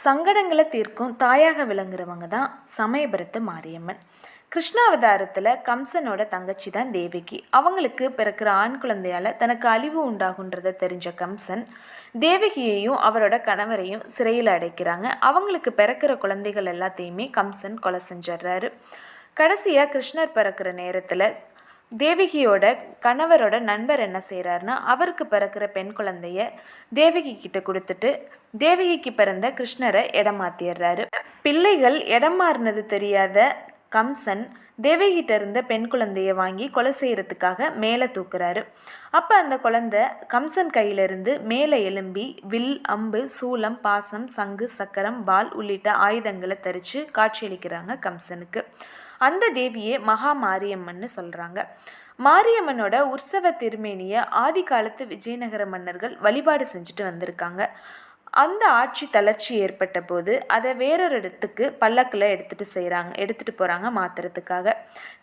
சங்கடங்களை தீர்க்கும் தாயாக விளங்குறவங்க தான் சமயபுரத்து மாரியம்மன். கிருஷ்ணாவதாரத்தில் கம்சனோட தங்கச்சி தான் தேவகி. அவங்களுக்கு பிறக்கிற ஆண் குழந்தையால் தனக்கு அழிவு உண்டாகுன்றதை தெரிஞ்ச கம்சன் தேவகியையும் அவரோட கணவரையும் சிறையில் அடைக்கிறாங்க. அவங்களுக்கு பிறக்கிற குழந்தைகள் எல்லாத்தையுமே கம்சன் கொலை செஞ்சிட்றாரு. கடைசியாக கிருஷ்ணர் பிறக்கிற நேரத்தில் தேவகியோட கணவரோட நண்பர் என்ன செய்கிறாருன்னா, அவருக்கு பிறக்கிற பெண் குழந்தைய தேவகி கிட்ட கொடுத்துட்டு தேவகிக்கு பிறந்த கிருஷ்ணரை இடம் மாற்றிடுறாரு. பிள்ளைகள் இடம் மாறினது தெரியாத கம்சன் தேவகிட்ட இருந்த பெண் குழந்தைய வாங்கி கொலை செய்யறதுக்காக மேலே தூக்குறாரு. அப்போ அந்த குழந்தை கம்சன் கையிலிருந்து மேலே எழும்பி வில், அம்பு, சூலம், பாசம், சங்கு, சக்கரம், வாள் உள்ளிட்ட ஆயுதங்களை தரித்து காட்சியளிக்கிறாங்க கம்சனுக்கு. அந்த தேவியே மகா மாரியம்மன்னு சொல்கிறாங்க. மாரியம்மனோட உற்சவ திருமேனியை ஆதி காலத்து விஜயநகர மன்னர்கள் வழிபாடு செஞ்சுட்டு வந்திருக்காங்க. அந்த ஆட்சி தளர்ச்சி ஏற்பட்ட போது அதை வேறொரு இடத்துக்கு பல்லக்கில் எடுத்துகிட்டு போகிறாங்க மாற்றுறதுக்காக.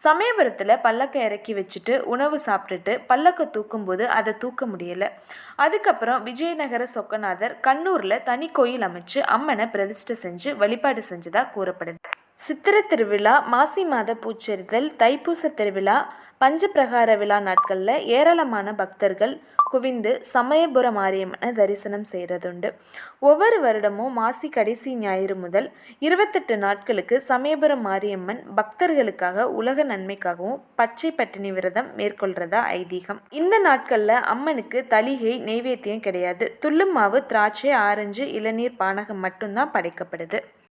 சமயபுரத்தில் பல்லக்கை இறக்கி வச்சுட்டு உணவு சாப்பிட்டுட்டு பல்லக்கை தூக்கும்போது அதை தூக்க முடியலை. அதுக்கப்புறம் விஜயநகர சொக்கநாதர் கண்ணூரில் தனி கோயில் அமைச்சு அம்மனை பிரதிஷ்டை செஞ்சு வழிபாடு செஞ்சதாக கூறப்படுது. சித்திரை திருவிழா, மாசி மாத பூச்செறிதல், தைப்பூச திருவிழா, பஞ்சப்பிரகார விழா நாட்களில் ஏராளமான பக்தர்கள் குவிந்து சமயபுர மாரியம்மனை தரிசனம் செய்கிறதுண்டு. ஒவ்வொரு வருடமும் மாசி கடைசி ஞாயிறு முதல் 28 நாட்களுக்கு சமயபுரம் மாரியம்மன் பக்தர்களுக்காக உலக நன்மைக்காகவும் பச்சை பட்டினி விரதம் மேற்கொள்கிறதா ஐதீகம். இந்த நாட்களில் அம்மனுக்கு தளிகை நெய்வேத்தியம் கிடையாது. துள்ளும் மாவு, திராட்சை, ஆரஞ்சு, இளநீர், பானகம் மட்டும்தான் படைக்கப்படுது.